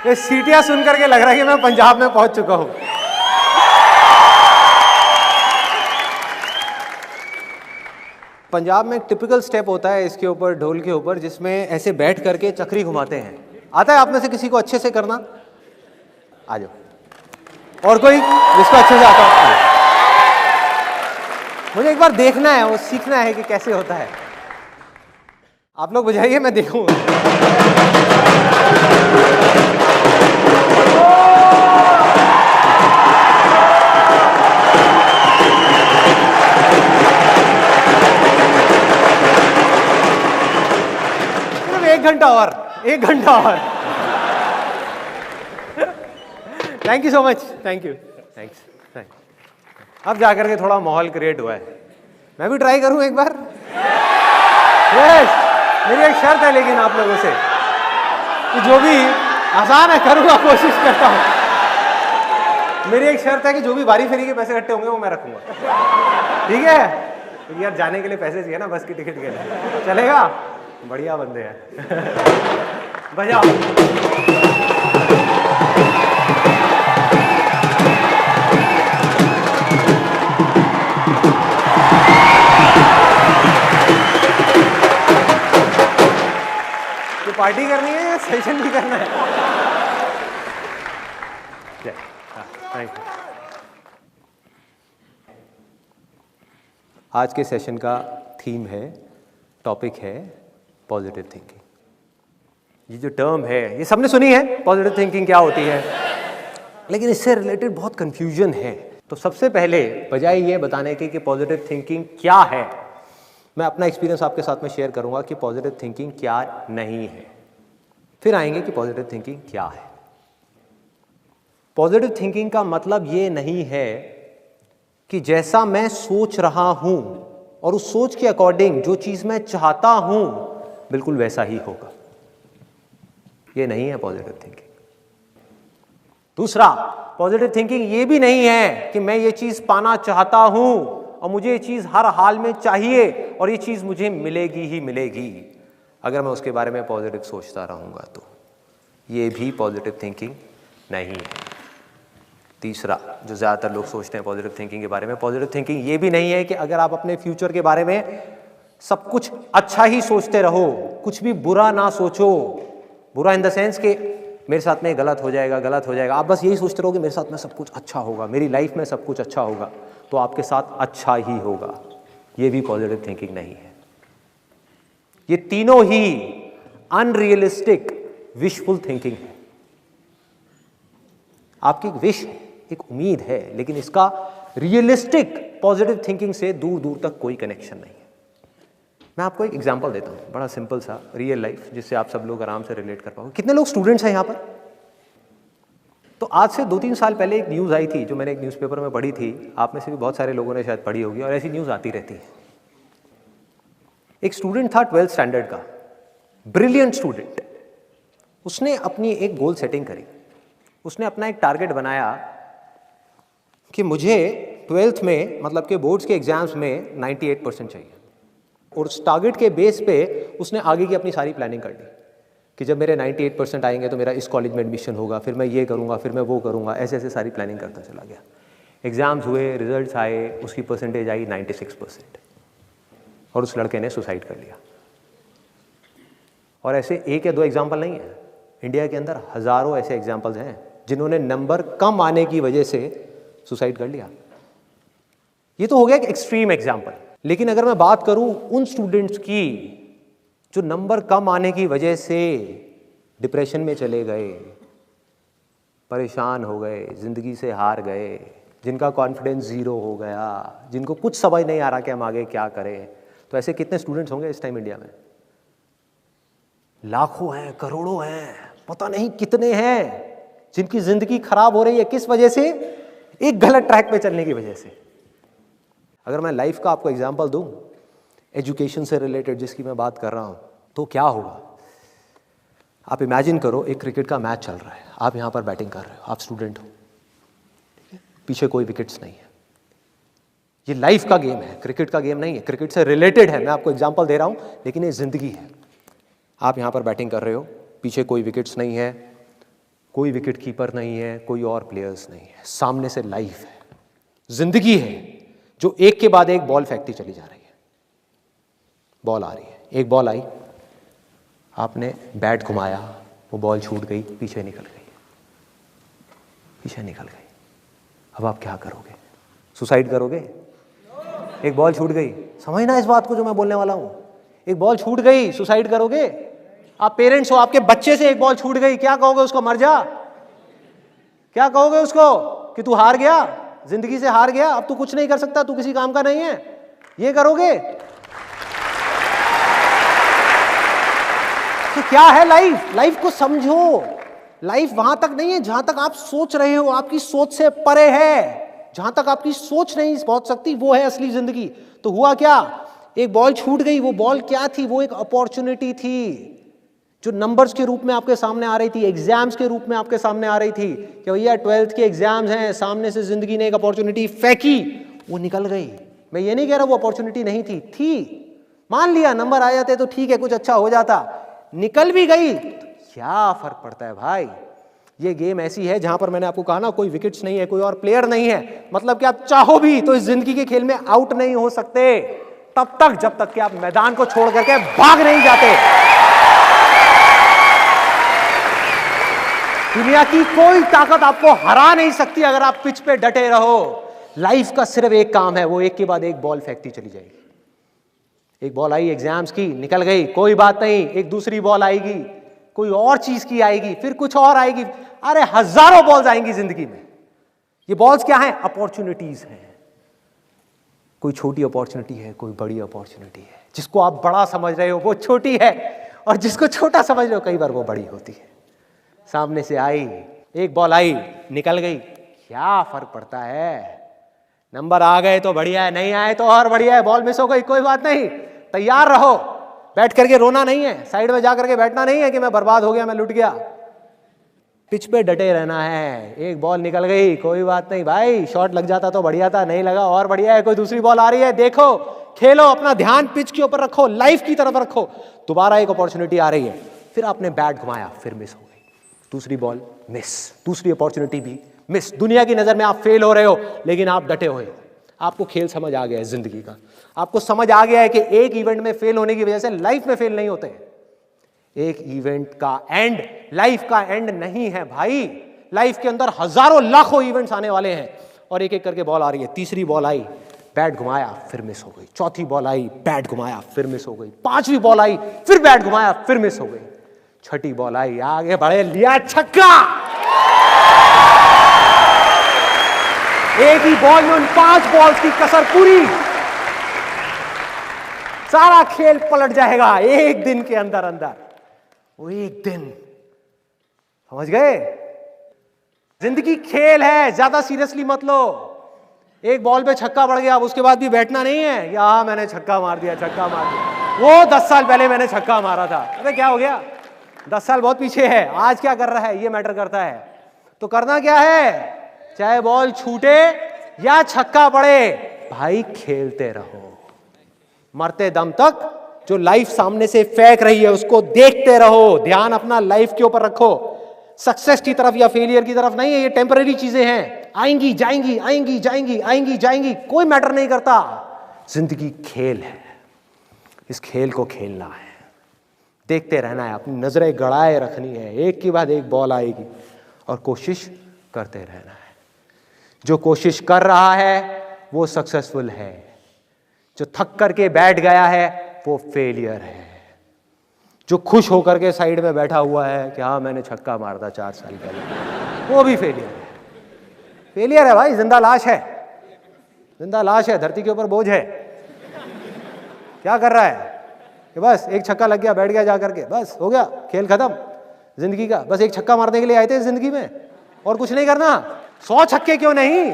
ये सीटियां सुन करके लग रहा है कि मैं पंजाब में पहुंच चुका हूं। पंजाब में एक टिपिकल स्टेप होता है इसके ऊपर, ढोल के ऊपर, जिसमें ऐसे बैठ करके चक्री घुमाते हैं। आता है आप में से किसी को अच्छे से करना? आ जाओ। और कोई जिसको अच्छे से आता हो? मुझे एक बार देखना है, वो सीखना है कि कैसे होता है। आप लोग बजाइए, मैं देखूंगा। सिर्फ 1 घंटा और, 1 घंटा और। Thank you so much, thank you, thanks. अब जाकर के थोड़ा माहौल क्रिएट हुआ है। मैं भी ट्राई करूं एक बार? यस। मेरी एक शर्त है लेकिन आप लोगों से कि जो भी आसान है करूंगा, कोशिश करता हूं। मेरी एक शर्त है कि जो भी बारी फेरी के पैसे इकट्ठे होंगे वो मैं रखूंगा, ठीक है? क्योंकि यार जाने के लिए पैसे चाहिए ना, बस की टिकट के लिए। चलेगा? बढ़िया बंदे हैं। बजाओ। पार्टी करनी है या सेशन भी करना है? Thank you. आज के सेशन का थीम है, टॉपिक है पॉजिटिव थिंकिंग। ये जो टर्म है ये सबने सुनी है, पॉजिटिव थिंकिंग क्या होती है, लेकिन इससे रिलेटेड बहुत कंफ्यूजन है। तो सबसे पहले बजाय ये बताने की कि पॉजिटिव थिंकिंग क्या है, मैं अपना एक्सपीरियंस आपके साथ में शेयर करूंगा कि पॉजिटिव थिंकिंग क्या नहीं है। फिर आएंगे कि पॉजिटिव थिंकिंग क्या है। पॉजिटिव थिंकिंग का मतलब ये नहीं है कि जैसा मैं सोच रहा हूं और उस सोच के अकॉर्डिंग जो चीज मैं चाहता हूं बिल्कुल वैसा ही होगा। ये नहीं है पॉजिटिव थिंकिंग। दूसरा, पॉजिटिव थिंकिंग ये भी नहीं है कि मैं ये चीज पाना चाहता हूं और मुझे ये चीज हर हाल में चाहिए और ये चीज मुझे मिलेगी ही मिलेगी अगर मैं उसके बारे में पॉजिटिव सोचता रहूंगा। तो ये भी पॉजिटिव थिंकिंग नहीं है। तीसरा, जो ज़्यादातर लोग सोचते हैं पॉजिटिव थिंकिंग के बारे में, पॉजिटिव थिंकिंग ये भी नहीं है कि अगर आप अपने फ्यूचर के बारे में सब कुछ अच्छा ही सोचते रहो, कुछ भी बुरा ना सोचो। बुरा इन द सेंस कि मेरे साथ में गलत हो जाएगा, गलत हो जाएगा, आप बस यही सोचते रहो कि मेरे साथ में सब कुछ अच्छा होगा, मेरी लाइफ में सब कुछ अच्छा होगा, तो आपके साथ अच्छा ही होगा। ये भी पॉजिटिव थिंकिंग नहीं है। ये तीनों ही अनरियलिस्टिक विशफुल थिंकिंग है। आपकी एक विश है, एक उम्मीद है, लेकिन इसका रियलिस्टिक पॉजिटिव थिंकिंग से दूर दूर तक कोई कनेक्शन नहीं है। मैं आपको एक एग्जांपल देता हूं, बड़ा सिंपल सा, रियल लाइफ, जिससे आप सब लोग आराम से रिलेट कर पाओगे। कितने लोग स्टूडेंट्स हैं यहां पर? तो आज से 2-3 साल पहले एक न्यूज़ आई थी, जो मैंने एक न्यूज़पेपर में पढ़ी थी, आप में से भी बहुत सारे लोगों ने शायद पढ़ी होगी, और ऐसी न्यूज़ आती रहती है। एक स्टूडेंट था 12th स्टैंडर्ड का, ब्रिलियंट स्टूडेंट। उसने अपनी एक गोल सेटिंग करी। उसने अपना एक टारगेट बनाया कि मुझे 12th में, मतलब कि बोर्ड्स के एग्जाम्स में 98% चाहिए, और उस टारगेट के बेस पे उसने आगे की अपनी सारी प्लानिंग कर ली कि जब मेरे 98% आएंगे तो मेरा इस कॉलेज में एडमिशन होगा, फिर मैं ये करूँगा, फिर मैं वो करूँगा, ऐसे ऐसे सारी प्लानिंग करता चला गया। एग्ज़ाम्स हुए, रिजल्ट्स आए, उसकी परसेंटेज आई 96%, और उस लड़के ने सुसाइड कर लिया। और ऐसे एक या दो एग्जाम्पल नहीं है, इंडिया के अंदर हज़ारों ऐसे एग्जाम्पल्स हैं जिन्होंने नंबर कम आने की वजह से सुसाइड कर लिया। ये तो हो गया एक एक्सट्रीम एग्जाम्पल। लेकिन अगर मैं बात करूं उन स्टूडेंट्स की जो नंबर कम आने की वजह से डिप्रेशन में चले गए, परेशान हो गए, ज़िंदगी से हार गए, जिनका कॉन्फिडेंस ज़ीरो हो गया, जिनको कुछ समझ नहीं आ रहा कि हम आगे क्या करें, तो ऐसे कितने स्टूडेंट्स होंगे इस टाइम इंडिया में? लाखों हैं, करोड़ों हैं, पता नहीं कितने हैं जिनकी ज़िंदगी खराब हो रही है। किस वजह से? एक गलत ट्रैक पे चलने की वजह से। अगर मैं लाइफ का आपको एग्जांपल दूं, एजुकेशन से रिलेटेड जिसकी मैं बात कर रहा हूं, तो क्या होगा? आप इमेजिन करो, एक क्रिकेट का मैच चल रहा है, आप यहां पर बैटिंग कर रहे हो, आप स्टूडेंट हो, पीछे कोई विकेट्स नहीं है। ये लाइफ का गेम है, क्रिकेट का गेम नहीं है, क्रिकेट से रिलेटेड है। मैं आपको एग्जांपल दे रहा हूं, लेकिन ये जिंदगी है। आप यहां पर बैटिंग कर रहे हो, पीछे कोई विकेट्स नहीं है, कोई विकेट कीपर नहीं है, कोई और प्लेयर्स नहीं है, सामने से लाइफ है, जिंदगी है जो एक के बाद एक बॉल फेंकती चली जा रही है। बॉल आ रही है, एक बॉल आई, आपने बैट घुमाया, वो बॉल छूट गई, पीछे निकल गई, पीछे निकल गई। अब आप क्या करोगे? सुसाइड करोगे? एक बॉल छूट गई, समझना इस बात को जो मैं बोलने वाला हूं। एक बॉल छूट गई, सुसाइड करोगे? आप पेरेंट्स हो, आपके बच्चे से एक बॉल छूट गई, क्या कहोगे उसको? मर जा? क्या कहोगे उसको कि तू हार गया, जिंदगी से हार गया, अब तू कुछ नहीं कर सकता, तू किसी काम का नहीं है? ये करोगे? तो क्या है लाइफ? लाइफ को समझो। लाइफ वहां तक नहीं है जहां तक आप सोच रहे हो, आपकी सोच से परे है। जहां तक आपकी सोच नहीं पहुंच सकती वो है असली जिंदगी। तो हुआ क्या? एक बॉल छूट गई। वो बॉल क्या थी? वो एक अपॉर्चुनिटी थी जो नंबर्स के रूप में आपके सामने आ रही थी, एग्जाम्स के रूप में आपके सामने आ रही थी कि भैया 12th के एग्जाम्स हैं, सामने से जिंदगी ने एक अपॉर्चुनिटी फेंकी, वो निकल गई। मैं ये नहीं कह रहा वो अपॉर्चुनिटी नहीं थी, मान लिया नंबर आ जाते तो ठीक है, कुछ अच्छा हो जाता, निकल भी गई तो क्या फर्क पड़ता है भाई? ये गेम ऐसी है जहां पर मैंने आपको कहा ना, कोई विकेट्स नहीं है, कोई और प्लेयर नहीं है, मतलब कि आप चाहो भी तो इस जिंदगी के खेल में आउट नहीं हो सकते तब तक जब तक कि आप मैदान को छोड़ करके भाग नहीं जाते। दुनिया की कोई ताकत आपको हरा नहीं सकती अगर आप पिच पे डटे रहो। लाइफ का सिर्फ एक काम है, वो एक के बाद एक बॉल फेंकती चली जाएगी। एक बॉल आई एग्जाम्स की, निकल गई, कोई बात नहीं, एक दूसरी बॉल आएगी, कोई और चीज की आएगी, फिर कुछ और आएगी। अरे हजारों बॉल्स आएंगी जिंदगी में। ये बॉल्स क्या हैं? अपॉर्चुनिटीज हैं। कोई छोटी अपॉर्चुनिटी है, कोई बड़ी अपॉर्चुनिटी है। जिसको आप बड़ा समझ रहे हो वो छोटी है, और जिसको छोटा समझ रहे हो कई बार वो बड़ी होती है। सामने से आई, एक बॉल आई, निकल गई, क्या फर्क पड़ता है? नंबर आ गए तो बढ़िया है, नहीं आए तो और बढ़िया है, बॉल मिस हो गई, कोई बात नहीं, तैयार रहो। बैठ करके रोना नहीं है, साइड में जा करके बैठना नहीं है कि मैं बर्बाद हो गया, मैं लुट गया। पिच पे डटे रहना है। एक बॉल निकल गई, कोई बात नहीं भाई, शॉट लग जाता तो बढ़िया था, नहीं लगा और बढ़िया है, कोई दूसरी बॉल आ रही है, देखो, खेलो, अपना ध्यान पिच के ऊपर रखो, लाइफ की तरफ रखो। दोबारा एक अपॉर्चुनिटी आ रही है, फिर आपने बैट घुमाया, फिर मिस हो गई, दूसरी बॉल मिस, दूसरी अपॉर्चुनिटी भी मिस। दुनिया की नजर में आप फेल हो रहे हो, लेकिन आप डटे हुए हो। आपको खेल समझ आ गया है जिंदगी का, आपको समझ आ गया है कि एक इवेंट में फेल होने की वजह से लाइफ में फेल नहीं होते। एक इवेंट का एंड लाइफ का एंड नहीं है भाई। लाइफ के अंदर हजारों लाखों इवेंट्स आने वाले हैं, और एक एक करके बॉल आ रही है। तीसरी बॉल आई, बैट घुमाया, फिर मिस हो गई। चौथी बॉल आई, बैट घुमाया, फिर मिस हो गई। पांचवी बॉल आई, फिर बैट घुमाया, फिर मिस हो गई। छठी बॉल आई, आगे बढ़े, लिया छक्का। एक ही बॉल में उन 5 बॉल्स की कसर पूरी। सारा खेल पलट जाएगा एक दिन के अंदर अंदर। वो एक दिन, समझ गए? जिंदगी खेल है, ज्यादा सीरियसली मत लो। एक बॉल पे छक्का पड़ गया, अब उसके बाद भी बैठना नहीं है, या मैंने छक्का मार दिया, छक्का मार दिया, वो 10 साल पहले मैंने छक्का मारा था। अरे क्या हो गया? 10 साल बहुत पीछे है, आज क्या कर रहा है ये मैटर करता है। तो करना क्या है? चाहे बॉल छूटे या छक्का पड़े, भाई खेलते रहो मरते दम तक। जो लाइफ सामने से फेंक रही है उसको देखते रहो, ध्यान अपना लाइफ के ऊपर रखो। सक्सेस की तरफ या फेलियर की तरफ नहीं है, ये टेम्पररी चीजें हैं, आएंगी जाएंगी, आएंगी जाएंगी, आएंगी जाएंगी, कोई मैटर नहीं करता। जिंदगी खेल है, इस खेल को खेलना है, देखते रहना है, अपनी नजरें गड़ाए रखनी है। एक के बाद एक बॉल आएगी और कोशिश करते रहना है। जो कोशिश कर रहा है वो सक्सेसफुल है, जो थक करके बैठ गया है वो फेलियर है। जो खुश होकर के साइड में बैठा हुआ है कि हाँ मैंने छक्का मार दिया 4 साल पहले, वो भी फेलियर है। फेलियर है भाई, जिंदा लाश है, जिंदा लाश है, धरती के ऊपर बोझ है। क्या कर रहा है कि बस एक छक्का लग गया, बैठ गया जा करके, बस हो गया, खेल खत्म जिंदगी का। बस एक छक्का मारने के लिए आए थे जिंदगी में, और कुछ नहीं करना। 100 छक्के क्यों नहीं,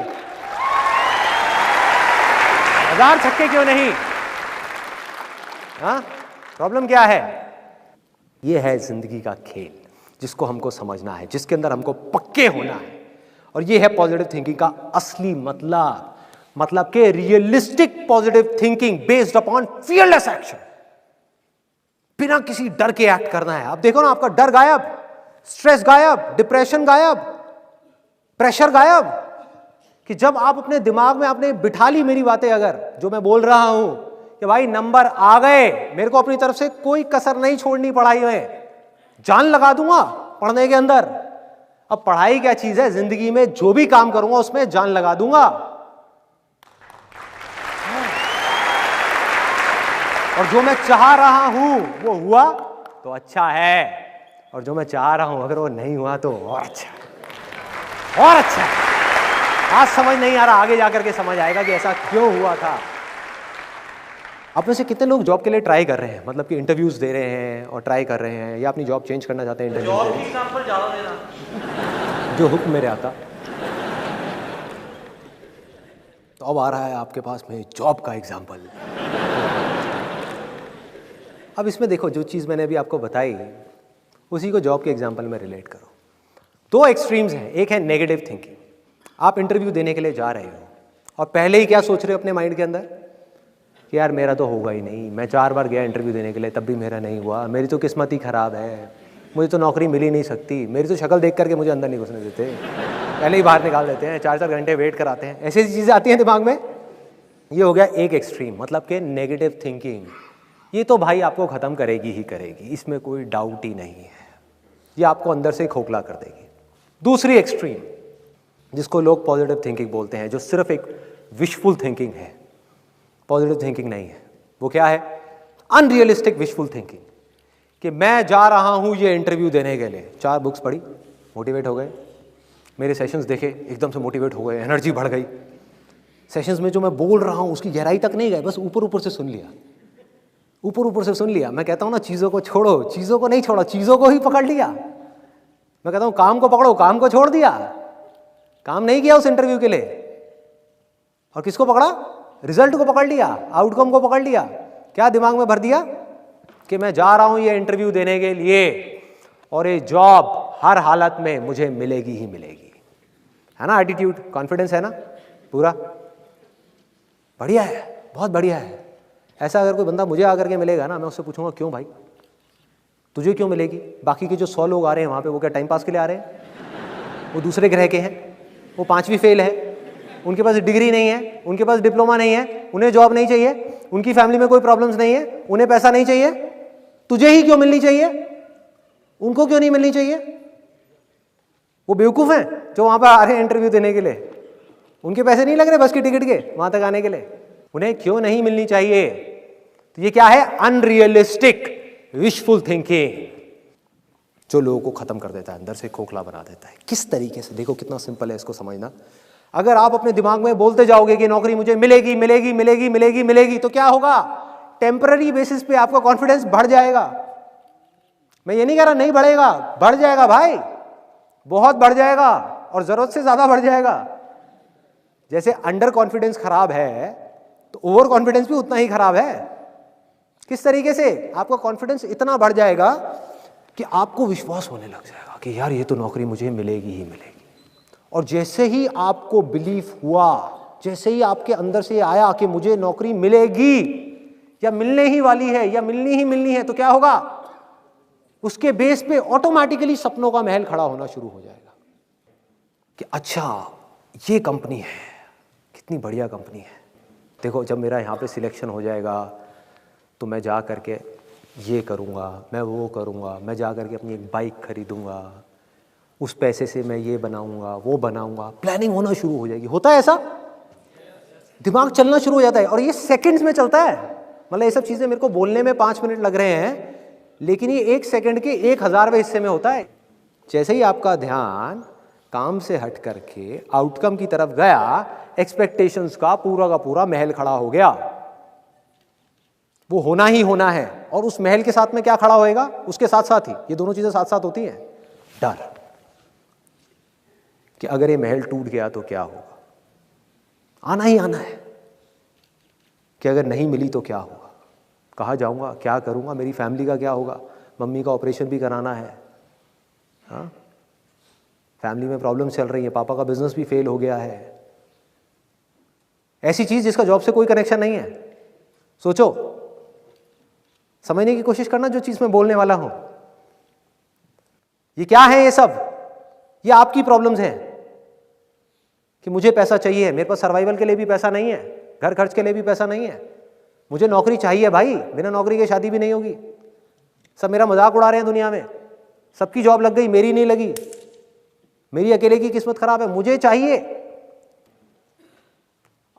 1000 छक्के क्यों नहीं? हाँ, प्रॉब्लम क्या है? ये है जिंदगी का खेल, जिसको हमको समझना है, जिसके अंदर हमको पक्के होना है। और ये है पॉजिटिव थिंकिंग का असली मतलब के realistic positive thinking based upon fearless action. बिना किसी डर के एक्ट करना है। अब देखो ना, आपका डर गायब, स्ट्रेस गायब, डिप्रेशन गायब, प्रेशर गायब। कि जब आप अपने दिमाग में आपने बिठा ली मेरी बातें, अगर जो मैं बोल रहा हूं कि भाई नंबर आ गए, मेरे को अपनी तरफ से कोई कसर नहीं छोड़नी पढ़ाई में, जान लगा दूंगा पढ़ने के अंदर। अब पढ़ाई क्या चीज है, जिंदगी में जो भी काम करूंगा उसमें जान लगा दूंगा। और जो मैं चाह रहा हूं वो हुआ तो अच्छा है, और जो मैं चाह रहा हूं अगर वो नहीं हुआ तो और अच्छा है, और अच्छा है। आज समझ नहीं आ रहा, आगे जाकर के समझ आएगा कि ऐसा क्यों हुआ था। आप में से कितने लोग जॉब के लिए ट्राई कर रहे हैं, मतलब कि इंटरव्यूज दे रहे हैं और ट्राई कर रहे हैं, या अपनी जॉब चेंज करना चाहते हैं? जॉब की एग्जांपल ज्यादा देना, जो हुक्म मेरे आता। तो अब आ रहा है आपके पास में जॉब का एग्जांपल। अब इसमें देखो, जो चीज़ मैंने अभी आपको बताई उसी को जॉब के एग्जांपल में रिलेट करो। दो एक्सट्रीम्स हैं, एक है नेगेटिव थिंकिंग। आप इंटरव्यू देने के लिए जा रहे हो और पहले ही क्या सोच रहे हो अपने माइंड के अंदर कि यार मेरा तो होगा ही नहीं, मैं 4 बार गया इंटरव्यू देने के लिए तब भी मेरा नहीं हुआ, मेरी तो किस्मत ही ख़राब है, मुझे तो नौकरी मिल ही नहीं सकती, मेरी तो शक्ल देख करके मुझे अंदर नहीं घुसने देते, पहले ही बाहर निकाल देते हैं, 4-4 घंटे वेट कराते हैं। ऐसी चीज़ें आती हैं दिमाग में। ये हो गया एक एक्सट्रीम, मतलब कि नेगेटिव थिंकिंग। ये तो भाई आपको ख़त्म करेगी ही करेगी, इसमें कोई डाउट ही नहीं है, ये आपको अंदर से खोखला कर देगी। दूसरी एक्सट्रीम, जिसको लोग पॉजिटिव थिंकिंग बोलते हैं, जो सिर्फ एक विशफुल थिंकिंग है, पॉजिटिव थिंकिंग नहीं है। वो क्या है? Unrealistic wishful thinking. कि मैं जा रहा हूं ये इंटरव्यू देने के लिए, 4 बुक्स पढ़ी, मोटिवेट हो गए, मेरे सेशंस देखे, एकदम से मोटिवेट हो गए, एनर्जी बढ़ गई। सेशंस में जो मैं बोल रहा हूं उसकी गहराई तक नहीं गए, बस ऊपर ऊपर से सुन लिया, ऊपर ऊपर से सुन लिया। मैं कहता हूं ना, चीज़ों को छोड़ो, चीज़ों को नहीं छोड़ा, चीज़ों को ही पकड़ लिया। मैं कहता हूं काम को पकड़ो, काम को छोड़ दिया, काम नहीं किया उस इंटरव्यू के लिए। और किसको पकड़ा? रिजल्ट को पकड़ लिया, आउटकम को पकड़ लिया। क्या दिमाग में भर दिया कि मैं जा रहा हूं ये इंटरव्यू देने के लिए और ये जॉब हर हालत में मुझे मिलेगी ही मिलेगी। है ना एटीट्यूड, कॉन्फिडेंस है ना पूरा? बढ़िया है, बहुत बढ़िया है। ऐसा अगर कोई बंदा मुझे आकर के मिलेगा ना, मैं उससे पूछूंगा क्यों भाई तुझे क्यों मिलेगी? बाकी के जो 100 लोग आ रहे हैं वहाँ पे, वो क्या टाइम पास के लिए आ रहे हैं? वो दूसरे ग्रह के हैं, वो 5वीं फेल है, उनके पास डिग्री नहीं है, उनके पास डिप्लोमा नहीं है, उन्हें जॉब नहीं चाहिए, उनकी फैमिली में कोई प्रॉब्लम्स नहीं है, उन्हें पैसा नहीं चाहिए। तुझे ही क्यों मिलनी चाहिए? उनको क्यों नहीं मिलनी चाहिए? वो बेवकूफ़ हैं जो वहाँ पर आ रहे हैं इंटरव्यू देने के लिए, उनके पैसे नहीं लग रहे बस की टिकट के वहाँ तक आने के लिए, उन्हें क्यों नहीं मिलनी चाहिए? तो ये क्या है? अनरियलिस्टिक विशफुल थिंकिंग, जो लोगों को खत्म कर देता है, अंदर से खोखला बना देता है। किस तरीके से? देखो कितना सिंपल है इसको समझना। अगर आप अपने दिमाग में बोलते जाओगे कि नौकरी मुझे मिलेगी मिलेगी मिलेगी मिलेगी मिलेगी, तो क्या होगा? टेम्पररी बेसिस पे आपका कॉन्फिडेंस बढ़ जाएगा। मैं ये नहीं कह रहा नहीं बढ़ेगा, बढ़ जाएगा भाई, बहुत बढ़ जाएगा, और जरूरत से ज्यादा बढ़ जाएगा। जैसे अंडर कॉन्फिडेंस खराब है तो ओवर कॉन्फिडेंस भी उतना ही खराब है। किस तरीके से? आपका कॉन्फिडेंस इतना बढ़ जाएगा कि आपको विश्वास होने लग जाएगा कि यार ये तो नौकरी मुझे मिलेगी ही मिलेगी। और जैसे ही आपको बिलीफ हुआ, जैसे ही आपके अंदर से आया कि मुझे नौकरी मिलेगी या मिलने ही वाली है या मिलनी है, तो क्या होगा? उसके बेस पे ऑटोमेटिकली सपनों का महल खड़ा होना शुरू हो जाएगा कि अच्छा ये कंपनी है, कितनी बढ़िया कंपनी है। देखो जब मेरा यहाँ पे सिलेक्शन हो जाएगा तो मैं जा करके ये करूँगा, मैं वो करूँगा, मैं जा करके अपनी एक बाइक खरीदूँगा, उस पैसे से मैं ये बनाऊँगा वो बनाऊँगा। प्लानिंग होना शुरू हो जाएगी। होता है ऐसा? दिमाग चलना शुरू हो जाता है, और ये सेकंड्स में चलता है। मतलब ये सब चीज़ें मेरे को बोलने में 5 मिनट लग रहे हैं, लेकिन ये 1 सेकंड के 1000वें हिस्से में होता है। जैसे ही आपका ध्यान काम से हट करके आउटकम की तरफ गया, एक्सपेक्टेशंस का पूरा महल खड़ा हो गया। वो होना ही होना है, और उस महल के साथ में क्या खड़ा होएगा? उसके साथ साथ ही ये दोनों चीजें साथ साथ होती हैं। डर कि अगर ये महल टूट गया तो क्या होगा? आना ही आना है कि अगर नहीं मिली तो क्या होगा, कहाँ जाऊंगा, क्या करूंगा, मेरी फैमिली का क्या होगा, मम्मी का ऑपरेशन भी कराना है, हाँ फैमिली में प्रॉब्लम चल रही है, पापा का बिजनेस भी फेल हो गया है। ऐसी चीज जिसका जॉब से कोई कनेक्शन नहीं है। सोचो, समझने की कोशिश करना जो चीज मैं बोलने वाला हूं। ये क्या है? ये सब ये आपकी प्रॉब्लम्स हैं कि मुझे पैसा चाहिए, मेरे पास सर्वाइवल के लिए भी पैसा नहीं है, घर खर्च के लिए भी पैसा नहीं है, मुझे नौकरी चाहिए भाई, बिना नौकरी के शादी भी नहीं होगी। सब मेरा मजाक उड़ा रहे हैं दुनिया में, सबकी जॉब लग गई, मेरी नहीं लगी, मेरी अकेले की किस्मत खराब है, मुझे चाहिए।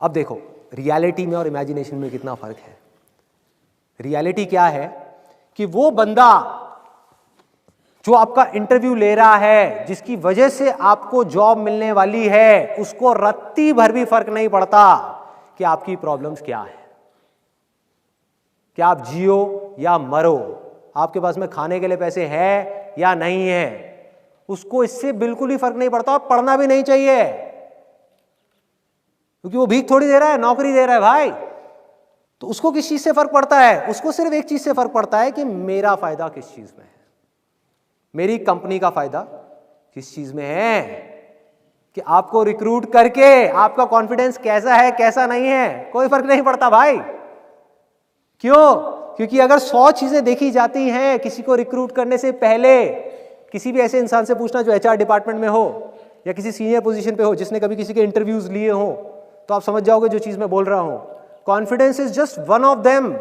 अब देखो रियलिटी में और इमेजिनेशन में कितना फर्क है। रियलिटी क्या है कि वो बंदा जो आपका इंटरव्यू ले रहा है, जिसकी वजह से आपको जॉब मिलने वाली है, उसको रत्ती भर भी फर्क नहीं पड़ता कि आपकी प्रॉब्लम्स क्या है, कि आप जियो या मरो, आपके पास में खाने के लिए पैसे है या नहीं है, उसको इससे बिल्कुल ही फर्क नहीं पड़ता। और पढ़ना भी नहीं चाहिए, क्योंकि वो भीख थोड़ी दे रहा है, नौकरी दे रहा है भाई। तो उसको किस चीज से फर्क पड़ता है? उसको सिर्फ एक चीज से फर्क पड़ता है कि मेरा फायदा किस चीज में है, मेरी कंपनी का फायदा किस चीज में है, कि आपको रिक्रूट करके आपका कॉन्फिडेंस कैसा है कैसा नहीं है, कोई फर्क नहीं पड़ता भाई। क्यों? क्योंकि अगर 100 चीजें देखी जाती हैं किसी को रिक्रूट करने से पहले, किसी भी ऐसे इंसान से पूछना जो एचआर डिपार्टमेंट में हो या किसी सीनियर पोजीशन पे हो, जिसने कभी किसी के इंटरव्यूज लिए हो, तो आप समझ जाओगे जो चीज मैं बोल रहा हूं। Confidence is just one of them.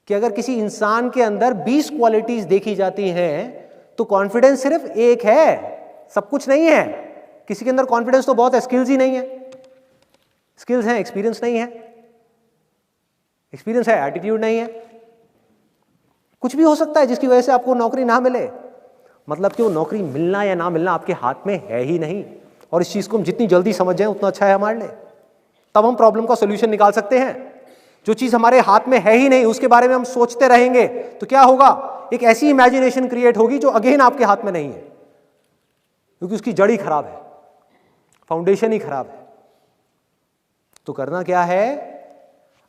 कि अगर किसी इंसान के अंदर 20 क्वालिटीज देखी जाती हैं तो कॉन्फिडेंस सिर्फ एक है, सब कुछ नहीं है। किसी के अंदर कॉन्फिडेंस तो बहुत है, स्किल्स ही नहीं है। स्किल्स हैं, एक्सपीरियंस नहीं है। एक्सपीरियंस है, एटीट्यूड नहीं है। कुछ भी हो सकता है जिसकी वजह से आपको नौकरी ना मिले। मतलब कि वो नौकरी मिलना या ना मिलना आपके हाथ में है ही नहीं। और इस चीज को हम जितनी जल्दी समझ जाएं उतना अच्छा है हमारे लिए, तब हम प्रॉब्लम का सोल्यूशन निकाल सकते हैं। जो चीज हमारे हाथ में है ही नहीं उसके बारे में हम सोचते रहेंगे तो क्या होगा? एक ऐसी इमेजिनेशन क्रिएट होगी जो अगेन आपके हाथ में नहीं है, क्योंकि उसकी जड़ ही खराब है, फाउंडेशन ही खराब है। तो करना क्या है?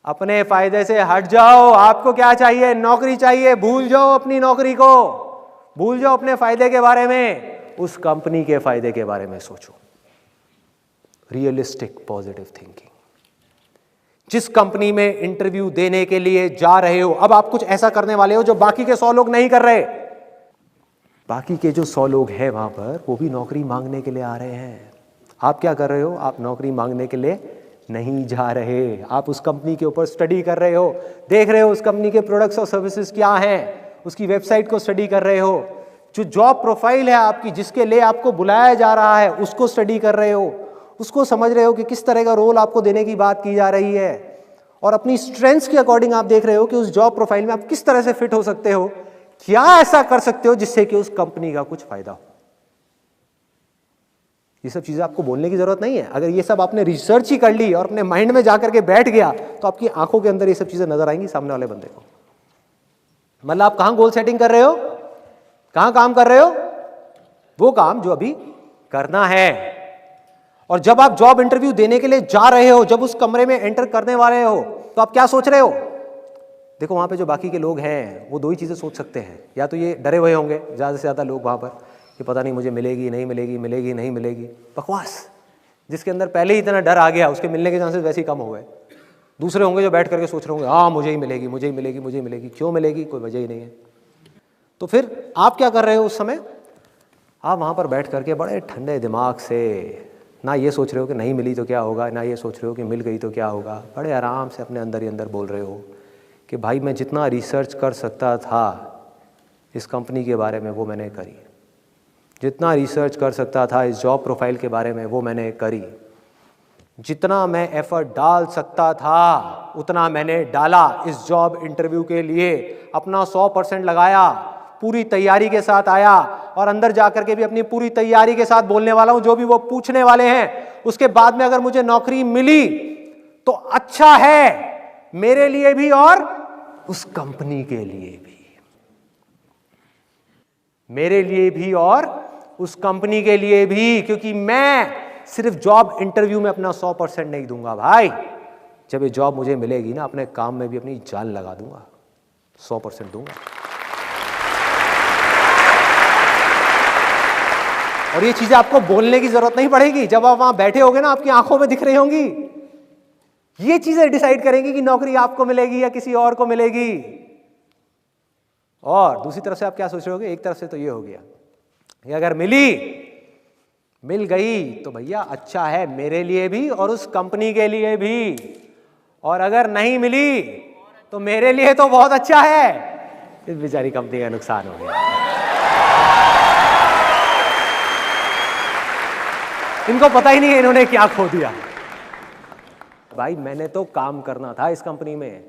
अपने फायदे से हट जाओ। आपको क्या चाहिए? नौकरी चाहिए, भूल जाओ अपनी नौकरी को, भूल जाओ अपने फायदे के बारे में, उस कंपनी के फायदे के बारे में सोचो। Realistic positive thinking. जिस कंपनी में इंटरव्यू देने के लिए जा रहे हो, अब आप कुछ ऐसा करने वाले हो जो बाकी के 100 लोग नहीं कर रहे। बाकी के जो 100 लोग हैं वहां पर, वो भी नौकरी मांगने के लिए आ रहे हैं। आप क्या कर रहे हो? आप नौकरी मांगने के लिए नहीं जा रहे। आप उस कंपनी के ऊपर स्टडी कर रहे हो, देख रहे हो उस कंपनी के प्रोडक्ट्स और सर्विसेज क्या हैं, उसकी वेबसाइट को स्टडी कर रहे हो। जो जॉब प्रोफाइल है आपकी, जिसके लिए आपको बुलाया जा रहा है, उसको स्टडी कर रहे हो, उसको समझ रहे हो कि किस तरह का रोल आपको देने की बात की जा रही है। और अपनी स्ट्रेंथ्स के अकॉर्डिंग आप देख रहे हो कि उस जॉब प्रोफाइल में आप किस तरह से फिट हो सकते हो, क्या ऐसा कर सकते हो जिससे कि उस कंपनी का कुछ फायदा हो। ये सब चीजें आपको बोलने की जरूरत नहीं है। अगर ये सब आपने रिसर्च ही कर ली और अपने माइंड में जाकर के बैठ गया तो आपकी आंखों के अंदर ये सब चीजें नजर आएंगी सामने वाले बंदे को। मतलब आप कहां गोल सेटिंग कर रहे हो, कहां काम कर रहे हो? वो काम जो अभी करना है। और जब आप जॉब इंटरव्यू देने के लिए जा रहे हो, जब उस कमरे में एंटर करने वाले हो, तो आप क्या सोच रहे हो? देखो वहां पे जो बाकी के लोग हैं वो 2 ही चीजें सोच सकते हैं। या तो ये डरे हुए होंगे ज्यादा से ज्यादा लोग वहां पर कि पता नहीं मुझे मिलेगी नहीं मिलेगी, मिलेगी नहीं मिलेगी, बकवास। जिसके अंदर पहले ही इतना डर आ गया उसके मिलने के चांसेस वैसे ही कम हो गए। दूसरे होंगे जो बैठ करके सोच रहे होंगे हाँ मुझे ही मिलेगी, मुझे ही मिलेगी, मुझे ही मिलेगी। क्यों मिलेगी? कोई वजह ही नहीं है। तो फिर आप क्या कर रहे हो उस समय? आप वहां पर बैठ करके बड़े ठंडे दिमाग से ना ये सोच रहे हो कि नहीं मिली तो क्या होगा, ना ये सोच रहे हो कि मिल गई तो क्या होगा। बड़े आराम से अपने अंदर ही अंदर बोल रहे हो कि भाई मैं जितना रिसर्च कर सकता था इस कंपनी के बारे में वो मैंने करी, जितना रिसर्च कर सकता था इस जॉब प्रोफाइल के बारे में वो मैंने करी, जितना मैं एफर्ट डाल सकता था उतना मैंने डाला इस जॉब इंटरव्यू के लिए। अपना 100% लगाया, पूरी तैयारी के साथ आया और अंदर जाकर के भी अपनी पूरी तैयारी के साथ बोलने वाला हूं। जो भी वो पूछने वाले हैं उसके बाद में अगर मुझे नौकरी मिली तो अच्छा है मेरे लिए भी और उस कंपनी के लिए भी, मेरे लिए भी और उस कंपनी के लिए भी। क्योंकि मैं सिर्फ जॉब इंटरव्यू में अपना 100% नहीं दूंगा भाई। जब ये जॉब मुझे मिलेगी ना, अपने काम में भी अपनी जान लगा दूंगा, 100% दूंगा। और ये चीजें आपको बोलने की जरूरत नहीं पड़ेगी। जब आप वहां बैठे होगे ना, आपकी आंखों में दिख रही होंगी। ये चीजें डिसाइड करेंगी कि नौकरी आपको मिलेगी या किसी और को मिलेगी। और दूसरी तरफ से आप क्या सोच रहे होगे? एक तरफ से तो ये हो गया ये अगर मिल गई तो भैया अच्छा है मेरे लिए भी और उस कंपनी के लिए भी, और अगर नहीं मिली तो मेरे लिए तो बहुत अच्छा है, इस बेचारी कंपनी का नुकसान हो गया। इनको पता ही नहीं है इन्होंने क्या खो दिया। भाई मैंने तो काम करना था इस कंपनी में,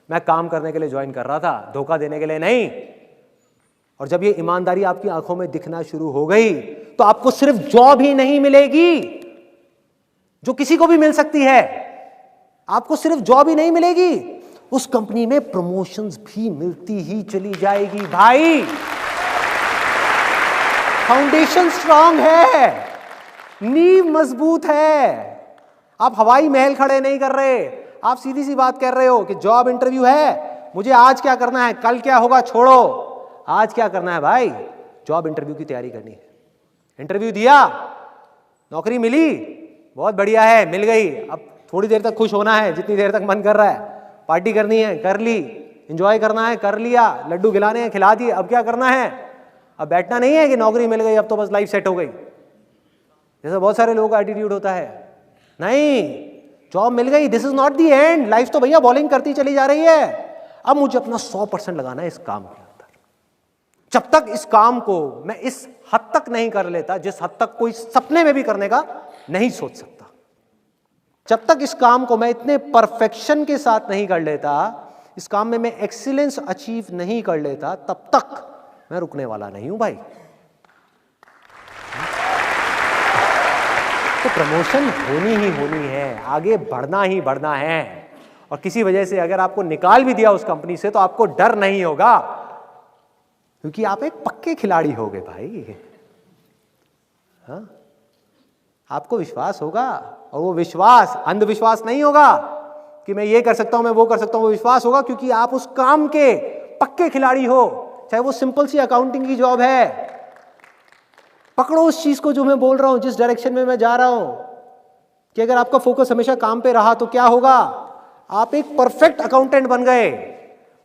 मैं काम करने के लिए ज्वाइन कर रहा था, धोखा देने के लिए नहीं। और जब ये ईमानदारी आपकी आंखों में दिखना शुरू हो गई तो आपको सिर्फ जॉब ही नहीं मिलेगी जो किसी को भी मिल सकती है, आपको सिर्फ जॉब ही नहीं मिलेगी, उस कंपनी में प्रमोशंस भी मिलती ही चली जाएगी। भाई फाउंडेशन स्ट्रांग है, नींव मजबूत है। आप हवाई महल खड़े नहीं कर रहे, आप सीधी सी बात कर रहे हो कि जॉब इंटरव्यू है, मुझे आज क्या करना है, कल क्या होगा छोड़ो, आज क्या करना है भाई, जॉब इंटरव्यू की तैयारी करनी है। इंटरव्यू दिया, नौकरी मिली, बहुत बढ़िया है, मिल गई। अब थोड़ी देर तक खुश होना है, जितनी देर तक मन कर रहा है, पार्टी करनी है कर ली, एंजॉय करना है कर लिया, लड्डू खिलाने हैं खिला दिए, अब क्या करना है, अब बैठना नहीं है कि नौकरी मिल गई अब तो बस लाइफ सेट हो गई, जैसा बहुत सारे लोगों का एटीट्यूड होता है। नहीं, जॉब मिल गई, this is not the end, life तो भैया बॉलिंग करती चली जा रही है। अब मुझे अपना 100% लगाना है इस काम के अंदर। जब तक इस काम को मैं इस हद तक नहीं कर लेता जिस हद तक कोई सपने में भी करने का नहीं सोच सकता, जब तक इस काम को मैं इतने परफेक्शन के साथ नहीं कर लेता, इस काम में मैं एक्सीलेंस अचीव नहीं कर लेता, तब तक मैं रुकने वाला नहीं हूं भाई। तो प्रमोशन होनी ही होनी है, आगे बढ़ना ही बढ़ना है। और किसी वजह से अगर आपको निकाल भी दिया उस कंपनी से तो आपको डर नहीं होगा, क्योंकि आप एक पक्के खिलाड़ी हो गए भाई। हाँ? आपको विश्वास होगा, और वो विश्वास अंधविश्वास नहीं होगा कि मैं ये कर सकता हूं मैं वो कर सकता हूं, वो विश्वास होगा क्योंकि आप उस काम के पक्के खिलाड़ी हो। चाहे वो सिंपल सी अकाउंटिंग की जॉब है, पकड़ो उस चीज को जो मैं बोल रहा हूं, जिस डायरेक्शन में मैं जा रहा हूं, कि अगर आपका फोकस हमेशा काम पे रहा तो क्या होगा, आप एक परफेक्ट अकाउंटेंट बन गए।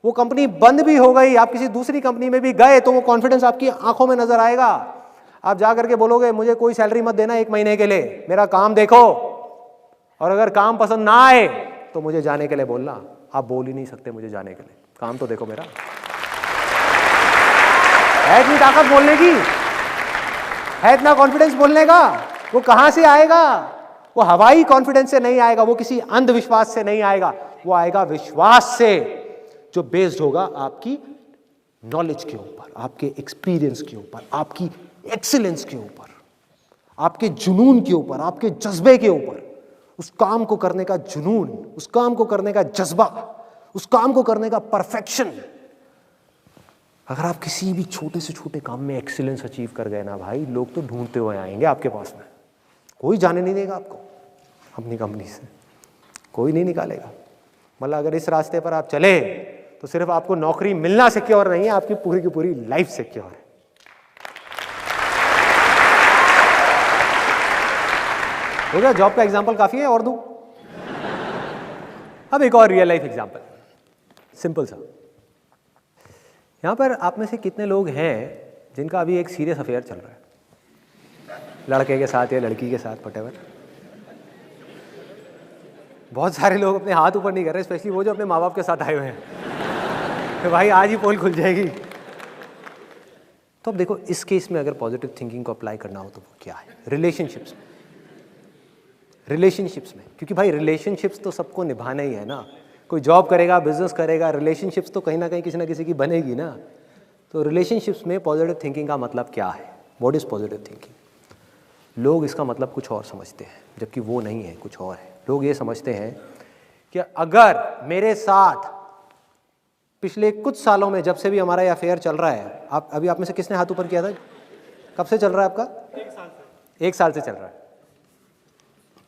वो कंपनी बंद भी हो गई, आप किसी दूसरी कंपनी में भी गए तो वो कॉन्फिडेंस आपकी आंखों में नजर आएगा। आप जा करके बोलोगे मुझे कोई सैलरी मत देना 1 महीने के लिए, मेरा काम देखो, और अगर काम पसंद ना आए तो मुझे जाने के लिए बोलना। आप बोल ही नहीं सकते मुझे जाने के लिए, काम तो देखो मेरा। है इतनी ताकत बोलने की, है इतना कॉन्फिडेंस बोलने का, वो कहां से आएगा? वो हवाई कॉन्फिडेंस से नहीं आएगा, वो किसी अंधविश्वास से नहीं आएगा, वो आएगा विश्वास से, जो बेस्ड होगा आपकी नॉलेज के ऊपर, आपके एक्सपीरियंस के ऊपर, आपकी एक्सीलेंस के ऊपर, आपके जुनून के ऊपर, आपके जज्बे के ऊपर। उस काम को करने का जुनून, उस काम को करने का जज्बा, उस काम को करने का परफेक्शन। अगर आप किसी भी छोटे से छोटे काम में एक्सीलेंस अचीव कर गए ना भाई, लोग तो ढूंढते हुए आएंगे आपके पास में। कोई जाने नहीं देगा आपको अपनी कंपनी से, कोई नहीं निकालेगा। मतलब अगर इस रास्ते पर आप चले तो सिर्फ आपको नौकरी मिलना सिक्योर नहीं है, आपकी पूरी की पूरी लाइफ सिक्योर है। हो गया, जॉब का एग्जांपल काफी है, और दूं? अब एक और रियल लाइफ एग्जांपल, सिंपल सा। यहां पर आप में से कितने लोग हैं जिनका अभी एक सीरियस अफेयर चल रहा है, लड़के के साथ या लड़की के साथ, व्हाटएवर? बहुत सारे लोग अपने हाथ ऊपर नहीं कर रहे, स्पेशली वो जो अपने माँ बाप के साथ आए हुए हैं तो भाई आज ही पोल खुल जाएगी। तो अब देखो, इस केस में अगर पॉजिटिव थिंकिंग को अप्लाई करना हो तो वो क्या है? रिलेशनशिप्स में, क्योंकि भाई रिलेशनशिप्स तो सबको निभाना ही है ना। कोई जॉब करेगा, बिजनेस करेगा, रिलेशनशिप्स तो कहीं ना कहीं किसी ना किसी की बनेगी ना। तो रिलेशनशिप्स में पॉजिटिव थिंकिंग का मतलब क्या है? What is positive thinking? लोग इसका मतलब कुछ और समझते हैं, जबकि वो नहीं है, कुछ और है। लोग ये समझते हैं कि अगर मेरे साथ पिछले कुछ सालों में, जब से भी हमारा ये अफेयर चल रहा है, आप में से किसने हाथ ऊपर किया था? कब से चल रहा है आपका? 1 साल से। 1 साल से चल रहा है,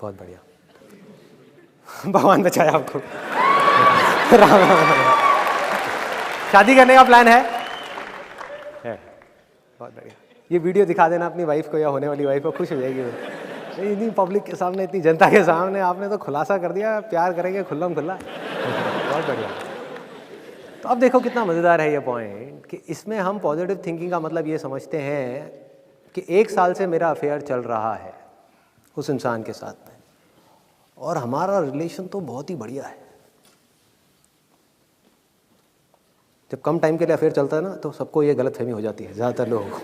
बहुत बढ़िया। भगवान बचाया आपको। शादी करने का प्लान है? बहुत बढ़िया। ये वीडियो दिखा देना अपनी वाइफ को या होने वाली वाइफ को, खुश हो जाएगी वो। इतनी पब्लिक के सामने, इतनी जनता के सामने आपने तो खुलासा कर दिया, प्यार करेंगे खुल्लम खुल्ला। बहुत बढ़िया। तो अब देखो कितना मज़ेदार है ये पॉइंट, कि इसमें हम पॉजिटिव थिंकिंग का मतलब ये समझते हैं कि 1 साल से मेरा अफेयर चल रहा है उस इंसान के साथ में, और हमारा रिलेशन तो बहुत ही बढ़िया है। जब कम टाइम के लिए अफेयर चलता है ना, तो सबको ये गलतफहमी हो जाती है, ज़्यादातर लोगों को।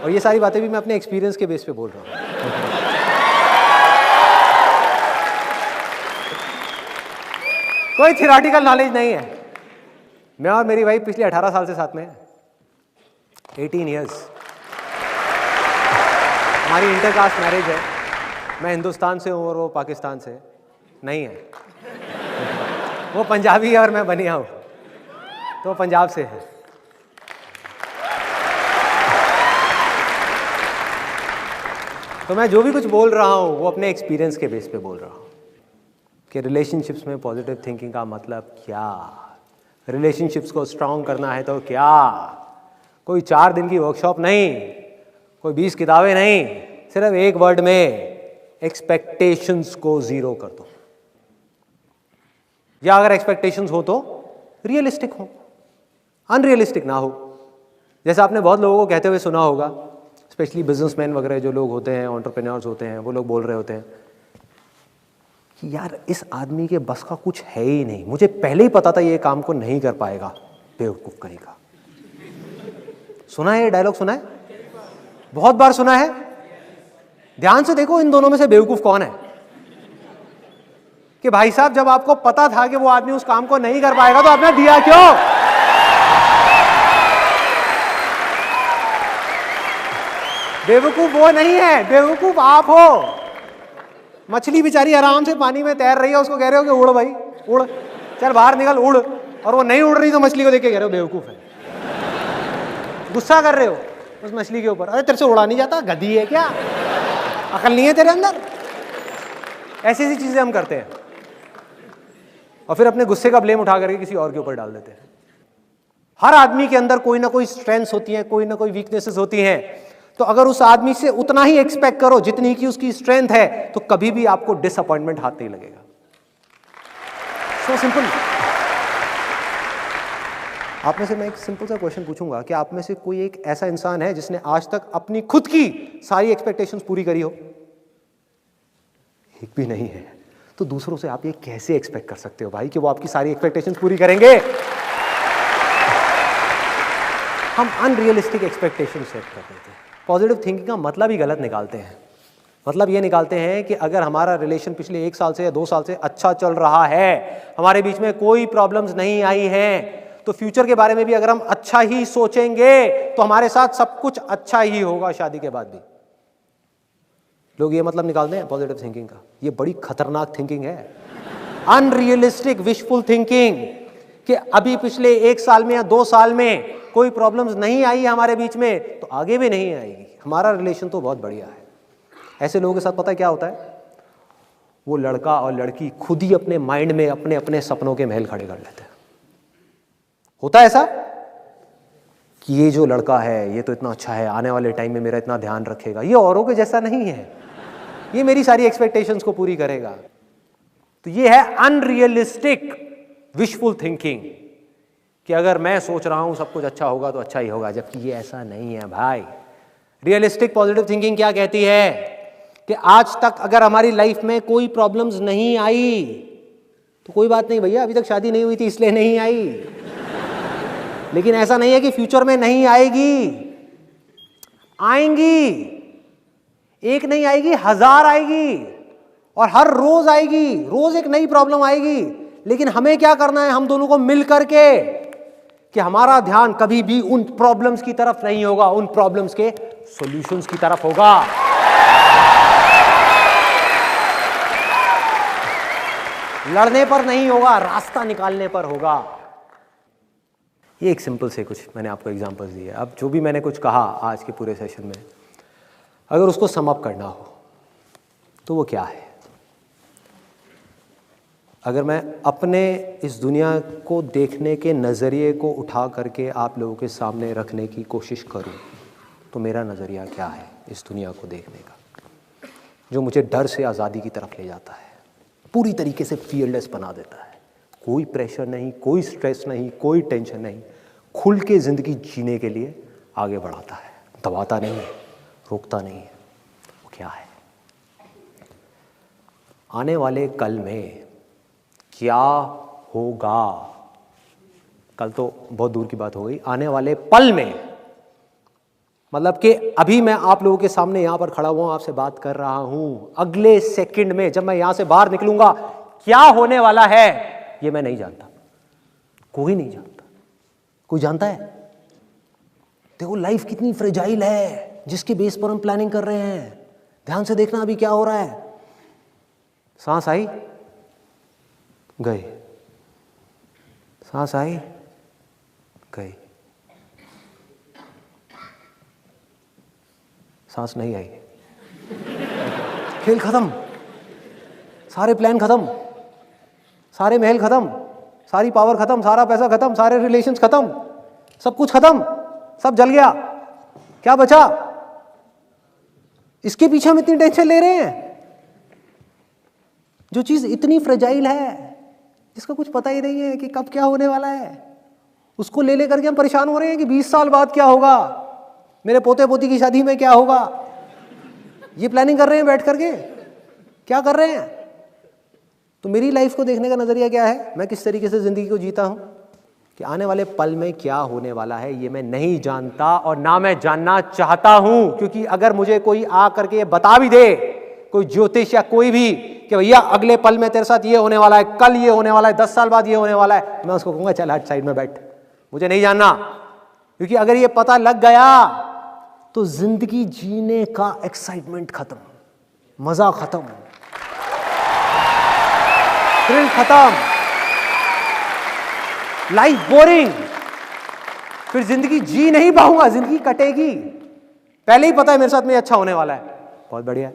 और ये सारी बातें भी मैं अपने एक्सपीरियंस के बेस पे बोल रहा हूँ। कोई थियोरेटिकल नॉलेज नहीं है। मैं और मेरी वाइफ पिछले 18 साल से साथ में है, 18 ईयर्स। हमारी इंटरकास्ट मैरिज है। मैं हिंदुस्तान से हूँ और वो पाकिस्तान से नहीं है। वो पंजाबी है और मैं बनिया हूँ, तो पंजाब से है। तो मैं जो भी कुछ बोल रहा हूँ वो अपने एक्सपीरियंस के बेस पे बोल रहा हूँ कि रिलेशनशिप्स में पॉजिटिव थिंकिंग का मतलब क्या, रिलेशनशिप्स को स्ट्रांग करना है तो क्या। कोई 4 दिन की वर्कशॉप नहीं, कोई 20 किताबें नहीं, सिर्फ एक वर्ड में, एक्सपेक्टेशंस को 0 कर दो। या अगर एक्सपेक्टेशंस हो तो रियलिस्टिक हो, अनरियलिस्टिक ना हो। जैसे आपने बहुत लोगों को कहते हुए सुना होगा, स्पेशली बिजनेसमैन वगैरह जो लोग होते हैं, एंटरप्रेन्योर्स होते हैं, वो लोग बोल रहे होते हैं कि यार इस आदमी के बस का कुछ है ही नहीं, मुझे पहले ही पता था ये काम को नहीं कर पाएगा, बेवकूफ कहीं का। सुना है ये डायलॉग? सुना है, बहुत बार सुना है। ध्यान से देखो इन दोनों में से बेवकूफ कौन है। कि भाई साहब जब आपको पता था कि वो आदमी उस काम को नहीं कर पाएगा तो आपने दिया क्यों? बेवकूफ वो नहीं है, बेवकूफ आप हो। मछली बेचारी आराम से पानी में तैर रही है, उसको कह रहे हो कि उड़ भाई उड़, चल बाहर निकल उड़, और वो नहीं उड़ रही तो मछली को देख के कह रहे हो बेवकूफ है। गुस्सा कर रहे हो उस मछली के ऊपर, अरे तेरे से उड़ा नहीं जाता, गधी है क्या, अकल नहीं है तेरे अंदर। ऐसी ऐसी चीजें हम करते हैं और फिर अपने गुस्से का ब्लेम उठा करके किसी और के ऊपर डाल देते हैं। हर आदमी के अंदर कोई ना कोई स्ट्रेंथ्स होती हैं, कोई ना कोई वीकनेसेस होती हैं। तो अगर उस आदमी से उतना ही एक्सपेक्ट करो जितनी की उसकी स्ट्रेंथ है, तो कभी भी आपको डिसअपॉइंटमेंट हाथ नहीं लगेगा। So simple. आप में से मैं एक सिंपल सा क्वेश्चन पूछूंगा कि आप में से कोई एक ऐसा इंसान है जिसने आज तक अपनी खुद की सारी एक्सपेक्टेशंस पूरी करी हो? एक भी नहीं है। तो दूसरों से आप ये कैसे एक्सपेक्ट कर सकते हो भाई कि वो आपकी सारी एक्सपेक्टेशंस पूरी करेंगे? हम अनरियलिस्टिक एक्सपेक्टेशन सेट कर देते हैं। पॉजिटिव थिंकिंग का मतलब ही गलत निकालते हैं। मतलब ये निकालते हैं कि अगर हमारा रिलेशन पिछले 1 साल से या 2 साल से अच्छा चल रहा है, हमारे बीच में कोई प्रॉब्लम्स नहीं आई हैं, तो फ्यूचर के बारे में भी अगर हम अच्छा ही सोचेंगे तो हमारे साथ सब कुछ अच्छा ही होगा शादी के बाद भी। लोग ये मतलब निकालते हैं पॉजिटिव थिंकिंग का। ये बड़ी खतरनाक थिंकिंग है, अनरियलिस्टिक विशफुल थिंकिंग, कि अभी पिछले 1 साल में या 2 साल में कोई प्रॉब्लम्स नहीं आई हमारे बीच में तो आगे भी नहीं आएगी। हमारा रिलेशन तो बहुत बढ़िया है। ऐसे लोगों के साथ पता है क्या होता है? वो लड़का और लड़की खुद ही अपने माइंड में अपने अपने सपनों के महल खड़े कर लेते हैं। होता है ऐसा कि ये जो लड़का है ये तो इतना अच्छा है, आने वाले टाइम में मेरा इतना ध्यान रखेगा, ये औरों के जैसा नहीं है, ये मेरी सारी एक्सपेक्टेशंस को पूरी करेगा। तो ये है अनरियलिस्टिक विशफुल थिंकिंग, कि अगर मैं सोच रहा हूं सब कुछ अच्छा होगा तो अच्छा ही होगा, जबकि ये ऐसा नहीं है भाई। रियलिस्टिक पॉजिटिव थिंकिंग क्या कहती है कि आज तक अगर हमारी लाइफ में कोई प्रॉब्लम्स नहीं आई तो कोई बात नहीं भैया, अभी तक शादी नहीं हुई थी इसलिए नहीं आई, लेकिन ऐसा नहीं है कि फ्यूचर में नहीं आएगी, आएंगी। एक नहीं आएगी, 1000 आएगी, और हर रोज आएगी, रोज एक नई प्रॉब्लम आएगी। लेकिन हमें क्या करना है, हम दोनों को मिल करके, कि हमारा ध्यान कभी भी उन प्रॉब्लम्स की तरफ नहीं होगा, उन प्रॉब्लम्स के सॉल्यूशंस की तरफ होगा। लड़ने पर नहीं होगा, रास्ता निकालने पर होगा। ये एक सिंपल से कुछ मैंने आपको एग्जांपल्स दिए। अब जो भी मैंने कुछ कहा आज के पूरे सेशन में, अगर उसको सम अप करना हो तो वो क्या है? अगर मैं अपने इस दुनिया को देखने के नज़रिए को उठा करके आप लोगों के सामने रखने की कोशिश करूं, तो मेरा नज़रिया क्या है इस दुनिया को देखने का, जो मुझे डर से आज़ादी की तरफ ले जाता है, पूरी तरीके से फियरलेस बना देता है। कोई प्रेशर नहीं, कोई स्ट्रेस नहीं, कोई टेंशन नहीं, खुल के ज़िंदगी जीने के लिए आगे बढ़ाता है। दबाता नहीं है, रोकता नहीं है, वो क्या है? आने वाले कल में क्या होगा? कल तो बहुत दूर की बात हो गई, आने वाले पल में, मतलब कि अभी मैं आप लोगों के सामने यहां पर खड़ा हुआ आपसे बात कर रहा हूं, अगले सेकंड में जब मैं यहां से बाहर निकलूंगा क्या होने वाला है ये मैं नहीं जानता, कोई नहीं जानता। कोई जानता है? देखो लाइफ कितनी फ्रेजाइल है जिसके बेस पर हम प्लानिंग कर रहे हैं। ध्यान से देखना अभी क्या हो रहा है। सांस आई, गई, सांस आई, गई, सांस नहीं आई, खेल खत्म, सारे प्लान खत्म, सारे महल खत्म, सारी पावर खत्म, सारा पैसा खत्म, सारे रिलेशंस खत्म, सब कुछ खत्म, सब जल गया, क्या बचा? इसके पीछे हम इतनी टेंशन ले रहे हैं। जो चीज इतनी फ्रेजाइल है, जिसका कुछ पता ही नहीं है कि कब क्या होने वाला है, उसको ले लेकर के हम परेशान हो रहे हैं कि 20 साल बाद क्या होगा, मेरे पोते पोती की शादी में क्या होगा। ये प्लानिंग कर रहे हैं बैठ करके, क्या कर रहे हैं? तो मेरी लाइफ को देखने का नजरिया क्या है, मैं किस तरीके से जिंदगी को जीता हूं, कि आने वाले पल में क्या होने वाला है ये मैं नहीं जानता और ना मैं जानना चाहता हूं। क्योंकि अगर मुझे कोई आ करके ये बता भी दे, कोई ज्योतिष या कोई भी, कि भैया अगले पल में तेरे साथ ये होने वाला है, कल ये होने वाला है, 10 साल बाद ये होने वाला है, मैं उसको कहूंगा चल हट साइड में बैठ, मुझे नहीं जानना। क्योंकि अगर ये पता लग गया तो जिंदगी जीने का एक्साइटमेंट खत्म, मजा खत्म, थ्रिल खत्म, लाइफ बोरिंग, फिर जिंदगी जी नहीं पाऊंगा, जिंदगी कटेगी। पहले ही पता है मेरे साथ में अच्छा होने वाला है, बहुत बढ़िया है।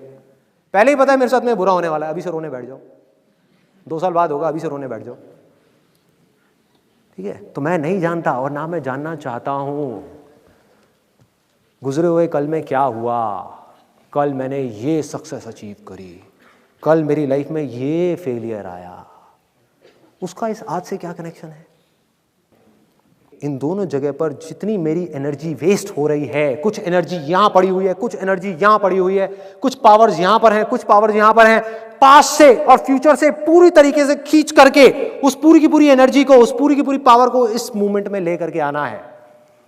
पहले ही पता है मेरे साथ में बुरा होने वाला है, अभी से रोने बैठ जाओ, 2 साल बाद होगा, अभी से रोने बैठ जाओ, ठीक है? तो मैं नहीं जानता और ना मैं जानना चाहता हूं गुजरे हुए कल में क्या हुआ, कल मैंने ये सक्सेस अचीव करी, कल मेरी लाइफ में ये फेलियर आया, उसका इस आज से क्या कनेक्शन है? इन दोनों जगह पर जितनी मेरी एनर्जी वेस्ट हो रही है, कुछ एनर्जी यहां पड़ी हुई है, कुछ एनर्जी यहां पड़ी हुई है, कुछ पावर्स यहां पर हैं, कुछ पावर्स यहां पर हैं, पास्ट से और फ्यूचर से पूरी तरीके से खींच करके उस पूरी की पूरी एनर्जी को, उस पूरी की पूरी पावर को इस मूवमेंट में लेकर के आना है,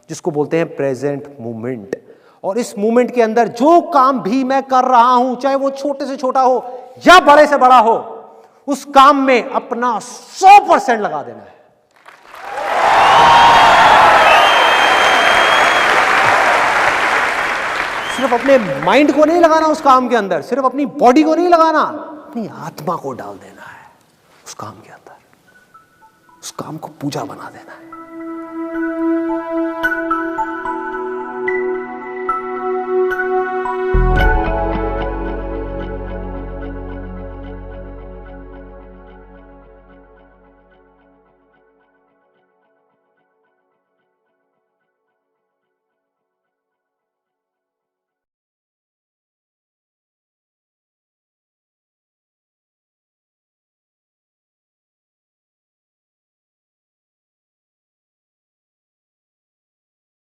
जिसको बोलते हैं प्रेजेंट मूवमेंट। और इस मूवमेंट के अंदर जो काम भी मैं कर रहा हूं, चाहे वो छोटे से छोटा हो या बड़े से बड़ा हो, उस काम में अपना 100% लगा देना है। सिर्फ अपने माइंड को नहीं लगाना उस काम के अंदर, सिर्फ अपनी बॉडी को नहीं लगाना, अपनी आत्मा को डाल देना है उस काम के अंदर, उस काम को पूजा बना देना है।